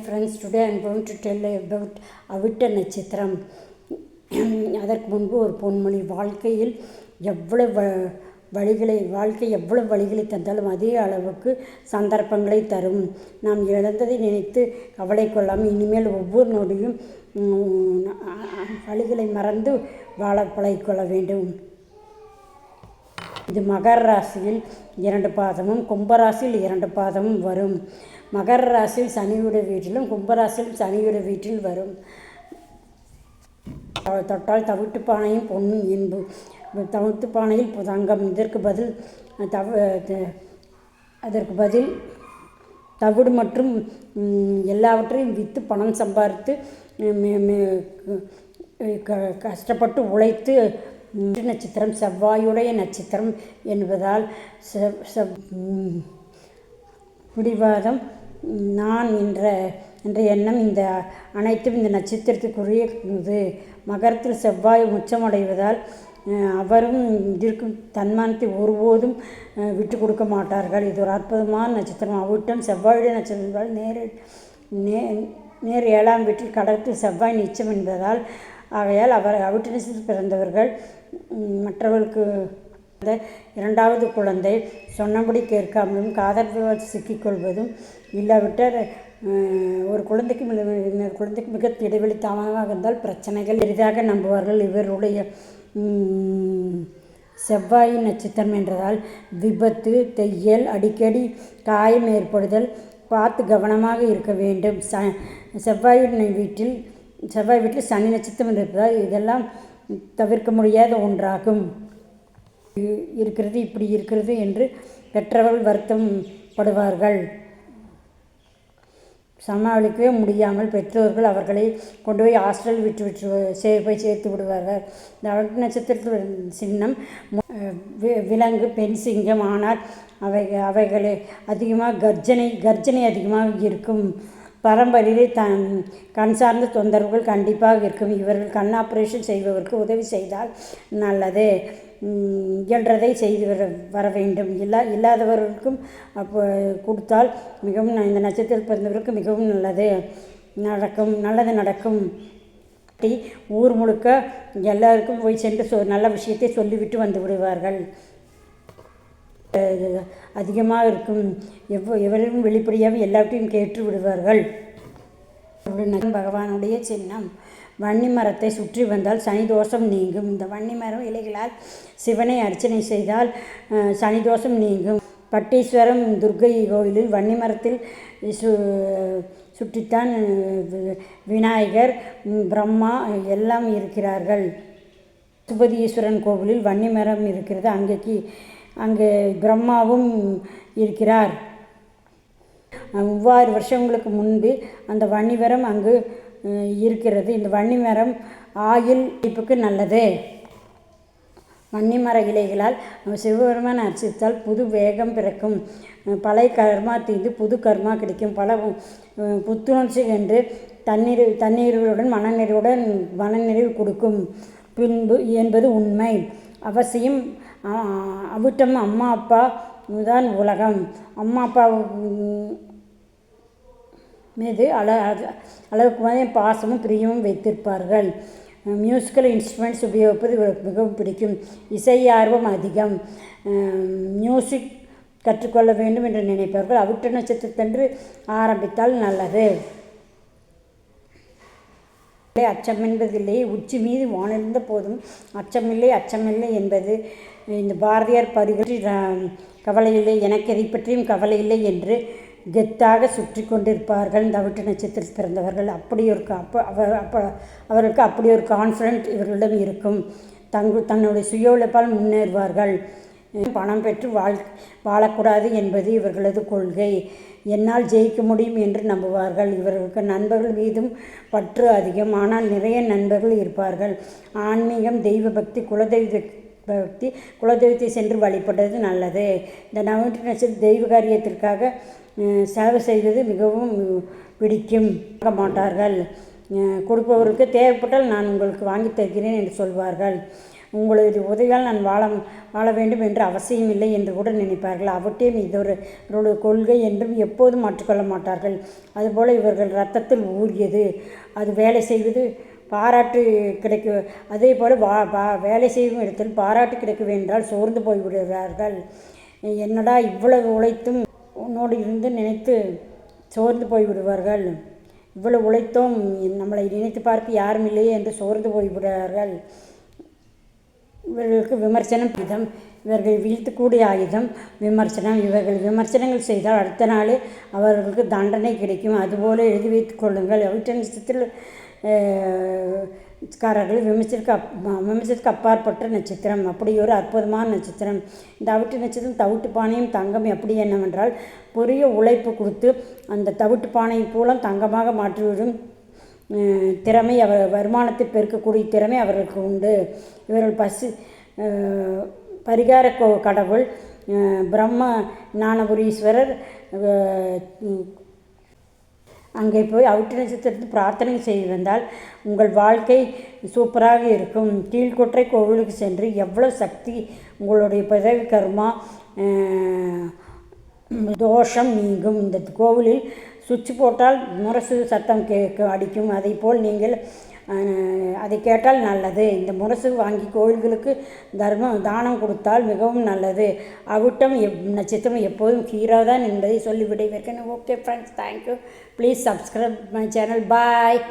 friends, today I am going to tell about அவிட்ட நட்சத்திரம். அதற்கு முன்பு ஒரு பொன்மொழி, வாழ்க்கையில் வாழ்க்கை எவ்வளவு வழிகளை தந்தாலும் அதே அளவுக்கு சந்தர்ப்பங்களை தரும். நாம் இழந்ததை நினைத்து கவலை கொள்ளாமல் இனிமேல் ஒவ்வொரு நொடியும் வழிகளை மறந்து வாழ பழகிக்கொள்ள வேண்டும். இது மகர ராசியில் 2 பாதமும் கும்பராசியில் 2 பாதமும் வரும். மகர ராசியில் சனியுடைய வீட்டிலும் கும்பராசியில் சனியுடைய வீட்டில் வரும். தொட்டால் தவிட்டு பானையும் பொன்னும் என்பு, தவிட்டு பானையில் தங்கம். அதற்கு பதில் தவிடு மற்றும் எல்லாவற்றையும் விற்று பணம் சம்பாதித்து கஷ்டப்பட்டு உழைத்து. நட்சத்திரம் செவ்வாயுடைய நட்சத்திரம் என்பதால் பிடிவாதம் நான் என்ற எண்ணம் இந்த அனைத்தும் இந்த நட்சத்திரத்துக்குரியது. மகரத்தில் செவ்வாய் உச்சமடைவதால் அவரும் இருக்கும் தன்மானத்தை ஒருபோதும் விட்டு கொடுக்க மாட்டார்கள். இது ஒரு அற்புதமான நட்சத்திரம். அவிட்டம் செவ்வாயுடைய நட்சத்திரம் நேர் 7ஆம் வீட்டில் கடத்தில் செவ்வாய் நீச்சம் என்பதால் ஆகையால் அவிட்ட நட்சத்திரத்தில் பிறந்தவர்கள் மற்றவர்களுக்கு 2வது குழந்தை சொன்னபடி கேட்காமலும் காதல் விவாதத்தில் சிக்கிக்கொள்வதும் இல்லாவிட்டால் ஒரு குழந்தைக்கு மிக இடைவெளி தாமதமாக இருந்தால் பிரச்சனைகள் எளிதாக நம்புவார்கள். இவருடைய செவ்வாய் நட்சத்திரம் என்றதால் விபத்து, தையல், அடிக்கடி காயம் ஏற்படுதல், பார்த்து கவனமாக இருக்க வேண்டும். செவ்வாய் வீட்டில் சனி நட்சத்திரம் இருப்பதால் இதெல்லாம் தவிர்க்க முடியாத ஒன்றாகும். இப்படி இருக்கிறது என்று பெற்றவர்கள் வருத்தம் படுவார்கள். சமாளிக்கவே முடியாமல் பெற்றோர்கள் அவர்களை கொண்டு போய் ஹாஸ்டல் போய் சேர்த்து விடுவார்கள். இந்த அவிட்ட நட்சத்திரத்தில் சின்னம் விலங்கு, பெண் சிங்கம். ஆனால் அவைகளே அதிகமாக கர்ஜனை அதிகமாக இருக்கும். பரம்பரையிலே கண் சார்ந்த தொந்தரவுகள் கண்டிப்பாக இருக்கும். இவர்கள் கண் ஆப்ரேஷன் செய்பவருக்கு உதவி செய்தால் நல்லது. இயன்றதை செய்து வர வேண்டும். இல்லாதவர்களுக்கும் கொடுத்தால் மிகவும் இந்த நட்சத்திரத்தில் பிறந்தவருக்கு மிகவும் நல்லது நடக்கும். ஊர் முழுக்க எல்லாருக்கும் போய் சென்று நல்ல விஷயத்தை சொல்லிவிட்டு வந்து விடுவார்கள். அதிகமாக இருக்கும். எவரும் வெளிப்படையாக எல்லாவற்றையும் கேட்டு விடுவார்கள். பகவானுடைய சின்னம் வன்னி மரத்தை சுற்றி வந்தால் சனி தோஷம் நீங்கும். இந்த வன்னி மரம் இலைகளால் சிவனை அர்ச்சனை செய்தால் சனி தோஷம் நீங்கும். பட்டீஸ்வரம் துர்க்கை கோயிலில் வன்னி மரத்தில் சுற்றித்தான் விநாயகர், பிரம்மா எல்லாம் இருக்கிறார்கள். சுபதீஸ்வரன் கோவிலில் வன்னி மரம் இருக்கிறது. அங்கே பிரம்மாவும் இருக்கிறார். 3000 வருஷங்களுக்கு முன்பு அந்த வன்னிமரம் அங்கு இருக்கிறது. இந்த வன்னிமரம் ஆயுள் இப்புக்கு நல்லது. வன்னிமர இலைகளால் சிவபெருமான் அர்ச்சித்தால் புது வேகம் பிறக்கும். பழைய கர்மா தீர்ந்து புது கர்மா கிடைக்கும். பல புத்துணர்ச்சி என்று தண்ணீர்களுடன் மனநிறைவு கொடுக்கும் பின்பு என்பது உண்மை. அவசியம். அவிட்டம் அம்மா அப்பா தான் உலகம். அம்மா அப்பா மீது அளவுக்கு பாசமும் பிரியமும் வைத்திருப்பார்கள். மியூசிக்கல் இன்ஸ்ட்ருமெண்ட்ஸ் உபயோகிப்பது மிகவும் பிடிக்கும். இசை ஆர்வம் அதிகம். மியூசிக் கற்றுக்கொள்ள வேண்டும் என்று நினைப்பார்கள். அவிட்ட நட்சத்திரத்தன்று ஆரம்பித்தால் நல்லது. அச்சம் என்பதில்லை, உச்சி மீது வானிருந்த போதும் அச்சமில்லை என்பது இந்த பாரதியார் பற்றி கவலையில்லை, எனக்கு எதை பற்றியும் கவலை இல்லை என்று கெத்தாக சுற்றி கொண்டிருப்பார்கள். இந்த அவிட்ட நட்சத்திரத்தில் பிறந்தவர்கள் அவருக்கு அப்படி ஒரு கான்ஃபிடென்ட் இவர்களிடம் இருக்கும். தன்னுடைய சுய உழைப்பால் முன்னேறுவார்கள். பணம் பெற்று வாழக்கூடாது என்பது இவர்களது கொள்கை. என்னால் ஜெயிக்க முடியும் என்று நம்புவார்கள். இவர்களுக்கு நண்பர்கள் மீதும் பற்று அதிகம். ஆனால் நிறைய நண்பர்கள் இருப்பார்கள். ஆன்மீகம், தெய்வ பக்தி, குலதெய்வத்தை சென்று வழிபடுவது நல்லது. இந்த அவிட்ட நட்சத்திர தெய்வ காரியத்திற்காக செலவு செய்வது மிகவும் பிடிக்கும் மாட்டார்கள். கொடுப்பவருக்கு தேவைப்பட்டால் நான் உங்களுக்கு வாங்கி தருகிறேன் என்று சொல்வார்கள். உங்களது உதவியால் நான் வாழ வேண்டும் என்று அவசியமில்லை என்று கூட நினைப்பார்கள். அவற்றையும் இவருடைய கொள்கை என்றும் எப்போதும் மாற்றிக்கொள்ள மாட்டார்கள். அதுபோல் இவர்கள் இரத்தத்தில் ஊறியது. அது வேலை செய்வது பாராட்டு கிடைக்க, அதே போல் வேலை செய்யும் இடத்தில் பாராட்டு கிடைக்கவென்றால் சோர்ந்து போய்விடுகிறார்கள். என்னடா இவ்வளவு உழைத்தும் உன்னோடு இருந்து நினைத்து சோர்ந்து போய்விடுவார்கள். இவ்வளவு உழைத்தோம், நம்மளை நினைத்து பார்க்க யாரும் இல்லையே என்று சோர்ந்து போய்விடுவார்கள். இவர்களுக்கு விமர்சனம் விதம், இவர்கள் வீழ்த்தக்கூடிய ஆயுதம் விமர்சனம். இவர்கள் விமர்சனங்கள் செய்தால் அடுத்த நாளே அவர்களுக்கு தண்டனை கிடைக்கும். அதுபோல் எழுதி வைத்து கொள்ளுங்கள். அவிட்ட நட்சத்திரத்தில் காரர்கள் விமர்சனத்துக்கு அப்பாற்பட்ட நட்சத்திரம். அப்படி ஒரு அற்புதமான நட்சத்திரம் இந்த அவிட்ட நட்சத்திரம். தவிட்டு பானையும் தங்கம் எப்படி என்னவென்றால் பெரிய உழைப்பு கொடுத்து அந்த தவிட்டு பானையை மூலம் தங்கமாக மாற்றிவிடும் திறமை, வருமானத்தை பெருக்கக்கூடிய திறமை அவர்களுக்கு உண்டு. இவர்கள் பரிகார கடவுள் பிரம்ம ஞானபுரீஸ்வரர். அங்கே போய் அவிட்ட நட்சத்திரத்தில் பிரார்த்தனை செய்து வந்தால் உங்கள் வாழ்க்கை சூப்பராக இருக்கும். கீழ்கொற்றை கோவிலுக்கு சென்று எவ்வளோ சக்தி உங்களுடைய பதவி கர்மா தோஷம் நீங்கும். இந்த கோவிலில் சுவிட்ச் போட்டால் முரசு சத்தம் அடிக்கும். அதை போல் நீங்கள் அதை கேட்டால் நல்லது. இந்த முரசு வாங்கி கோவில்களுக்கு தானம் கொடுத்தால் மிகவும் நல்லது. அவிட்டம் நட்சத்திரம் எப்போதும் ஹீரோ தான் என்பதை சொல்லி விடைபெறுகிறேன். Okay friends, thank you. Please subscribe my channel. Bye.